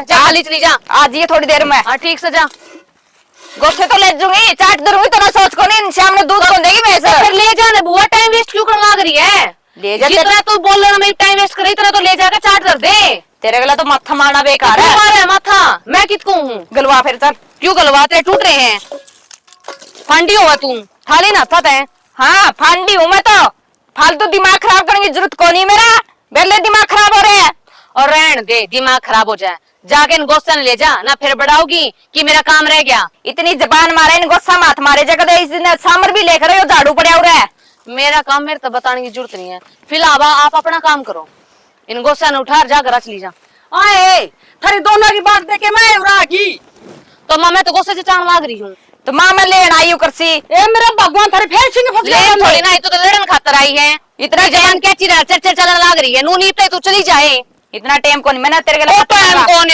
जा खाली चली जा। आज ये थोड़ी देर में। हाँ ठीक से जा। गोसे तो ले जूंगी, चाट दूंगी तो ना सोच को नहीं, शाम में दूध कौन देगी भैंस? फिर ले जाने बुआ, टाइम वेस्ट क्यों करवा रही है? ले जा, जितना तू बोल रहा मैं टाइम वेस्ट करी, इतना तो ले जाकर चाट कर दे। तेरे गला तो मत्था मारना बेकार है। है माथा, मैं कितको हूँ? गलवा फिर चल। क्यों गलवाते, टूट रहे हैं। फंडी होगा तू, थाली ना था तय। हाँ फांडी हूँ मैं तो, फालतू दिमाग खराब करने की जरूरत कौन है मेरा, पहले दिमाग खराब हो रहे हैं। और रहन दे, दिमाग खराब हो जाए, जाके इन गोस्सा ले जा ना, फिर बढ़ाओगी कि मेरा काम रह गया। इतनी जबान मारे इन गुस्सा माथ मारे जगह इस दिन सामर भी लेकर रहे हो, झाड़ू पड़ा हुआ है। मेरा काम मेरे तो बताने की जरूरत नहीं है। फिलहाल आप अपना काम करो, इन गोस्सा ने उठा जाकर रच ली जा। आए थारी दोनों की बात देखे मैं रागी तो माँ मैं तो गोस्से से चाण लाग रही हूँ। तो माँ मैं लेन आई हूँ करसी। ए मेरा भगवान थारे फेर सिंह फंस ले गया थोड़ी ना, तो लड़न खातर आई है। इतना जवान क्या चिरा चल चल चलने लाग रही है, नू नीपते तू चली जाए। इतना टाइम कौन, मैंने तेरे ओ टाइम गला कौन है?